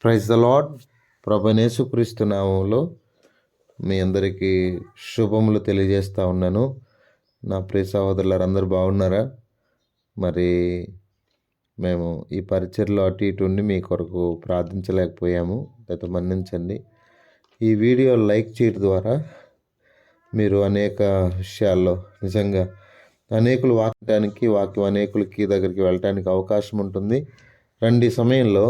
Praise the lord. ప్రభువైన యేసుక్రీస్తు నామములో మీ అందరికీ శుభములు తెలియజేస్తూ ఉన్నాను. నా ప్రియ సహోదరులారు అందరూ బాగున్నారా? మరి మేము ఈ పరిచర్లో అటు ఇటు ఉండి మీ కొరకు ప్రార్థించలేకపోయాము, గత మన్నించండి. ఈ వీడియో లైక్ చేయడం ద్వారా మీరు అనేక విషయాల్లో నిజంగా అనేకులు వాక్యం అనేకులకి దగ్గరికి వెళ్ళటానికి అవకాశం ఉంటుంది. రండి సమయంలో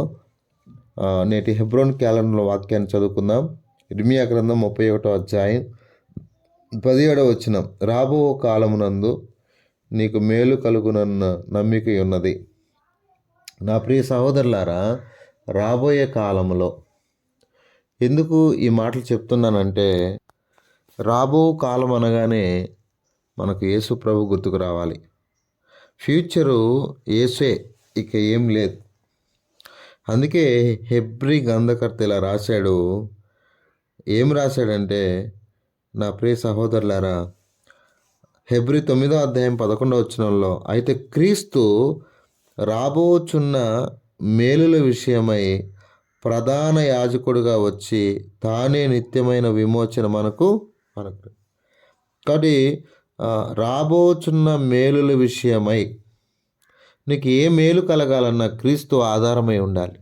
నేటి హెబ్రోన్ క్యాలెండర్లో వాక్యాన్ని చదువుకుందాం. ఇర్మియా గ్రంథం 31వ అధ్యాయం 17వ వచనం. రాబో కాలమునందు నీకు మేలు కలుగునన్న నమ్మిక ఉన్నది. నా ప్రియ సహోదరులారా, రాబోయే కాలంలో ఎందుకు ఈ మాటలు చెప్తున్నానంటే, రాబో కాలం అనగానే మనకు యేసు ప్రభు గుర్తుకు రావాలి. ఫ్యూచరు యేసే, ఇక ఏం లేదు. అందుకే హెబ్రీ గ్రంథకర్త ఇలా రాశాడు. ఏం రాశాడంటే, నా ప్రియ సహోదరులారా, హెబ్రీ 9వ అధ్యాయం 11వ వచనంలో, అయితే క్రీస్తు రాబోచున్న మేలుల విషయమై ప్రధాన యాజకుడిగా వచ్చి తానే నిత్యమైన విమోచన మనకు కాబట్టి రాబోచున్న మేలుల విషయమై నీకు ఏ మేలు కలగాలన్నా క్రీస్తు ఆధారమై ఉండాలి.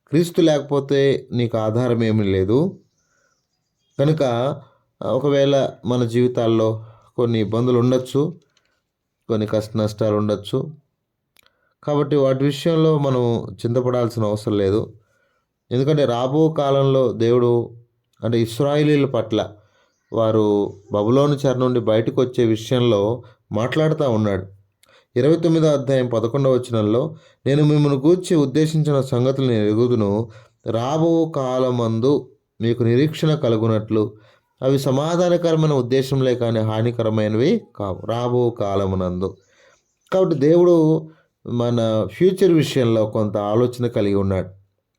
క్రీస్తు లేకపోతే నీకు ఆధారం ఏమీ లేదు. కనుక ఒకవేళ మన జీవితాల్లో కొన్ని ఇబ్బందులు ఉండొచ్చు, కొన్ని కష్ట నష్టాలు ఉండొచ్చు. కాబట్టి వాటి విషయంలో మనం చింతపడాల్సిన అవసరం లేదు. ఎందుకంటే రాబో కాలంలో దేవుడు అంటే ఇశ్రాయేలీల పట్ల వారు బబులోను చెర నుండి బయటకు వచ్చే విషయంలో మాట్లాడుతూ ఉన్నాడు. 29వ అధ్యాయం 11వ వచనంలో, నేను మిమ్మల్ని గూర్చి ఉద్దేశించిన సంగతులు నేను ఎరుగుదును, రాబో కాలమందు మీకు నిరీక్షణ కలుగునట్లు అవి సమాధానకరమైన ఉద్దేశంలే కానీ హానికరమైనవి కావు. రాబో కాలమునందు కాబట్టి దేవుడు మన ఫ్యూచర్ విషయంలో కొంత ఆలోచన కలిగి ఉన్నాడు.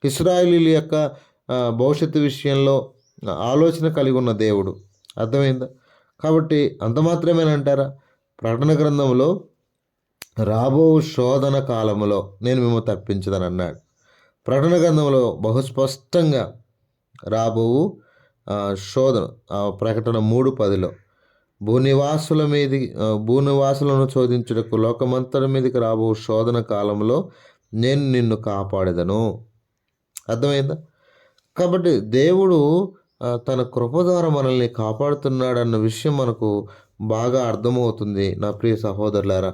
ఇశ్రాయేలీల యొక్క భవిష్యత్తు విషయంలో ఆలోచన కలిగి ఉన్న దేవుడు. అర్థమైందా? కాబట్టి అంత మాత్రమేనంటారా? ప్రకటన గ్రంథంలో రాబో శోధన కాలములో నేను మిమ్మల్ని తప్పించదని అన్నాడు. ప్రకటన గ్రంథంలో బహుస్పష్టంగా రాబోవు శోధన, ప్రకటన 3:10లో భూనివాసులను శోధించుటకు లోకమంతటి మీదకి రాబో శోధన కాలంలో నేను నిన్ను కాపాడేదను. అర్థమైందా? కాబట్టి దేవుడు తన కృప ద్వారా మనల్ని కాపాడుతున్నాడన్న విషయం మనకు బాగా అర్థమవుతుంది. నా ప్రియ సహోదరులారా,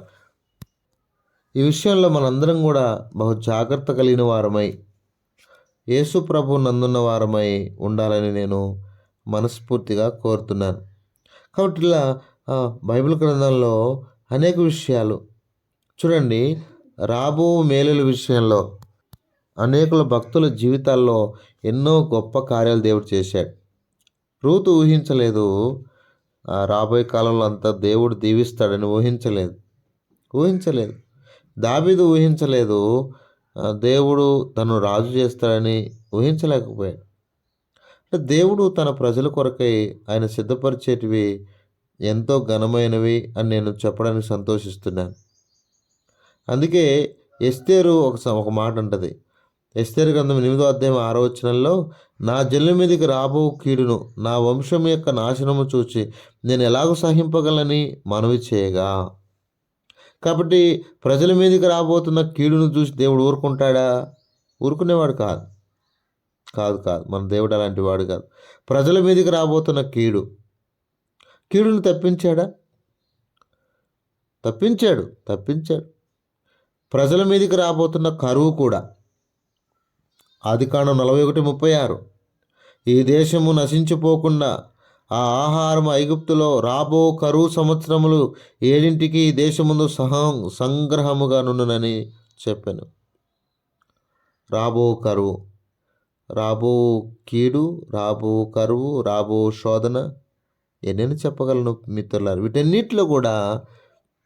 ఈ విషయంలో మనందరం కూడా బహు జాగ్రత్త కలిగిన వారమై యేసు ప్రభు నందున్న వారమై ఉండాలని నేను మనస్ఫూర్తిగా కోరుతున్నాను. కాబట్టి ఇలా బైబిల్ గ్రంథంలో అనేక విషయాలు చూడండి. రాబో మేలుల విషయంలో అనేకుల భక్తుల జీవితాల్లో ఎన్నో గొప్ప కార్యాలు దేవుడు చేశాడు. రూతు ఊహించలేదు రాబోయే కాలంలో అంతా దేవుడు దీవిస్తాడని ఊహించలేదు. దావీదు ఊహించలేదు దేవుడు తను రాజు చేస్తాడని ఊహించలేకపోయాడు. అంటే దేవుడు తన ప్రజల కొరకై ఆయన సిద్ధపరిచేటివి ఎంతో ఘనమైనవి అని నేను చెప్పడానికి సంతోషిస్తున్నాను. అందుకే ఎస్తేరు ఒక మాట అంటది. ఎస్తేరు గ్రంథం 8వ అధ్యాయం 6వ వచనంలో, నా జనుల మీదకి రాబో కీడును నా వంశం యొక్క నాశనము చూచి నేను ఎలాగో సహింపగలని మనవి చేయగా. కాబట్టి ప్రజల మీదకి రాబోతున్న కీడును చూసి దేవుడు ఊరుకుంటాడా? ఊరుకునేవాడు కాదు. మన దేవుడు అలాంటి వాడు కాదు. ప్రజల మీదకి రాబోతున్న కీడును తప్పించాడా? తప్పించాడు. ప్రజల మీదకి రాబోతున్న కరువు కూడా. ఆదికాండం 41:36, ఈ దేశము నశించిపోకుండా ఆ ఆహారం ఐగుప్తులో రాబో కరువు సంవత్సరములు 7 ఈ దేశముందు సంగ్రహముగా నుండునని చెప్పాను. రాబో కరువు, రాబో కీడు, రాబో కరువు, రాబో శోధన, ఎన్నెన్ని చెప్పగలను మిత్రులారు. వీటన్నిటిలో కూడా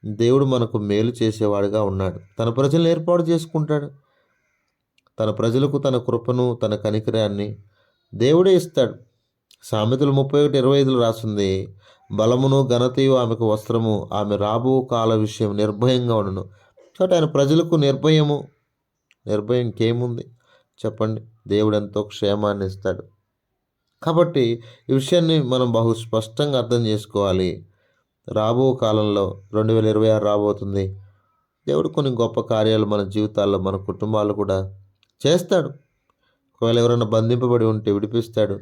దేవుడు మనకు మేలు చేసేవాడుగా ఉన్నాడు. తన ప్రజలను ఏర్పాటు చేసుకుంటాడు. తన ప్రజలకు తన కృపను, తన కనికరాన్ని దేవుడే ఇస్తాడు. సామెతలు 31:25 రాస్తుంది, బలమును ఘనతయు ఆమెకు వస్త్రము, ఆమె రాబో కాల విషయం నిర్భయంగా ఉండను. కాబట్టి ఆయన ప్రజలకు నిర్భయం ఇంకేముంది? చెప్పండి. దేవుడు ఎంతో క్షేమాన్ని ఇస్తాడు. కాబట్టి ఈ విషయాన్ని మనం బహు స్పష్టంగా అర్థం చేసుకోవాలి. రాబో కాలంలో 2026 రాబోతుంది. దేవుడు కొన్ని గొప్ప కార్యాలు మన జీవితాల్లో, మన కుటుంబాల్లో కూడా చేస్తాడు. ఒకవేళ ఎవరైనా బంధింపబడి ఉంటే విడిపిస్తాడు.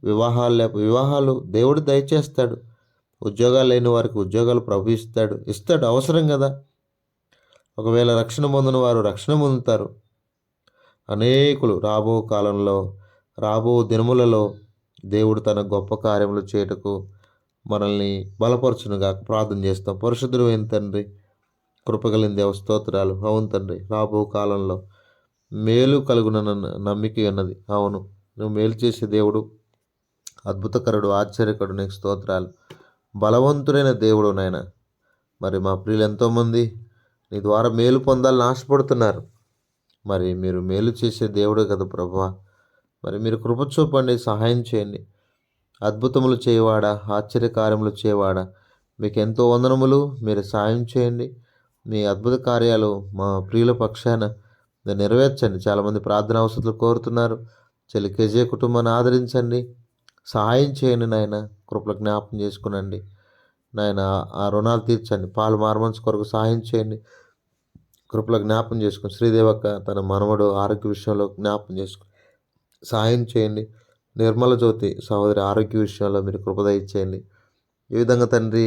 వివాహాలు దేవుడు దయచేస్తాడు. ఉద్యోగాలు లేని వారికి ఉద్యోగాలు ప్రభు ఇస్తాడు అవసరం కదా. ఒకవేళ రక్షణ పొందిన వారు రక్షణ పొందుతారు. అనేకులు రాబో కాలంలో, రాబో దినములలో దేవుడు తన గొప్ప కార్యములు చేయుటకు మనల్ని బలపరచునుగా ప్రార్థన చేస్తాం. పరిశుద్ధుడు అయిన తండ్రి, కృపగలిగిన దేవ స్తోత్రాలు. అవును తండ్రి, రాబో కాలంలో మేలు కలుగునన్న నమ్మిక ఉన్నది. అవును, నువ్వు మేలు చేసే దేవుడు, అద్భుతకరుడు, ఆశ్చర్యకరుడు. నీకు స్తోత్రాలు. బలవంతుడైన దేవుడు నాయన. మరి మా ప్రియులు ఎంతోమంది నీ ద్వారా మేలు పొందాలని ఆశపడుతున్నారు. మరి మీరు మేలు చేసే దేవుడు కదా ప్రభువా. మరి మీరు కృప చూపండి, సహాయం చేయండి. అద్భుతములు చేయవాడా, ఆశ్చర్యకార్యములు చేయవాడా, మీకు ఎంతో వందనములు. మీరు సాయం చేయండి. మీ అద్భుత కార్యాలు మా ప్రియుల పక్షాన నెరవేర్చండి. చాలామంది ప్రార్థన అవసరాలు కోరుతున్నారు. చెల్లి కేజే కుటుంబాన్ని ఆదరించండి, సహాయం చేయండి నాయన. కృపల జ్ఞాపకం చేసుకునండి నాయన. ఆ రుణాలు తీర్చండి. పాలు మార్మన్స్ కొరకు సహాయం చేయండి. కృపల జ్ఞాపకం చేసుకుని శ్రీదేవక్క తన మనవడు ఆరోగ్య విషయంలో జ్ఞాపకం చేసుకుని సహాయం చేయండి. నిర్మల జ్యోతి సహోదరి ఆరోగ్య విషయంలో మీరు కృపద ఇచ్చేయండి. ఈ విధంగా తండ్రి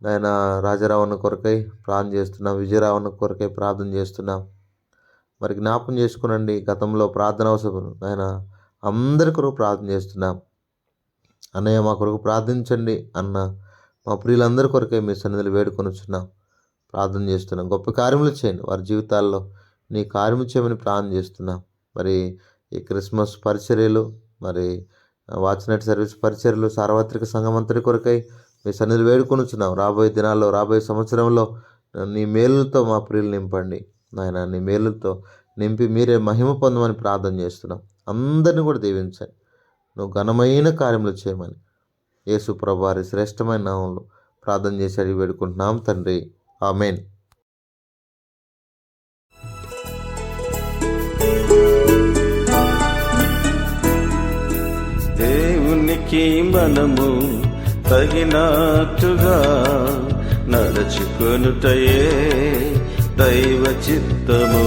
నాయన రాజారావణ కొరకై ప్రార్థన చేస్తున్నాం, విజయరావణ కొరకై ప్రార్థన చేస్తున్నాం. మరి జ్ఞాపకం చేసుకునండి. గతంలో ప్రార్థన అవసరం నాయన అందరి కొరకు ప్రార్థన చేస్తున్నాం. అన్నయ్య మా కొరకు ప్రార్థించండి అన్న మా ప్రియులందరి కొరకై మీ సన్నిధిలో వేడుకొని వచ్చున్నాం, ప్రార్థన చేస్తున్నాం. గొప్ప కార్యములు చేయండి. వారి జీవితాల్లో నీ కార్యము చేయమని ప్రార్థన చేస్తున్నాం. మరి ఈ క్రిస్మస్ పరిచర్యలు, మరి వాచ్నైట్ సర్వీస్ పరిచర్యలు, సార్వత్రిక సంఘమంతరి కొరకై మీ సన్నిధిలో వేడుకొని వచ్చున్నాం. రాబోయే దినాల్లో, రాబోయే సంవత్సరంలో నీ మేలులతో మా ప్రియులు నింపండి నాయన. నీ మేలులతో నింపి మీరే మహిమ పొందమని ప్రార్థన చేస్తున్నాం. అందరిని కూడా దీవించండి. నువ్వు ఘనమైన కార్యములు చేయమని యేసు ప్రభువు వారి శ్రేష్టమైన నామంలో ప్రార్థన చేసి అడిగి వేడుకుంటున్నాం తండ్రి. ఆమేన్. దేవునికి మనము తగినట్టుగా నడుచుకొనుటయే దైవ చిత్తము.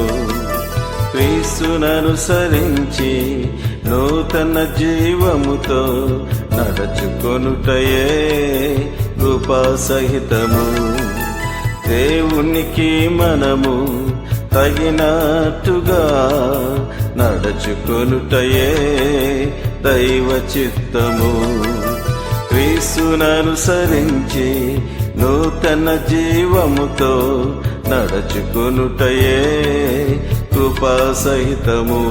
క్రీస్తుననుసరించి నూతన జీవముతో నడుచుకొనుటయే కృపా సహితము. దేవునికి మనము తగినట్టుగా నడుచుకొనుటయే దైవ చిత్తము. క్రీస్తుననుసరించి నూతన జీవముతో నడుచుకొనుటయే కృపా సహితము.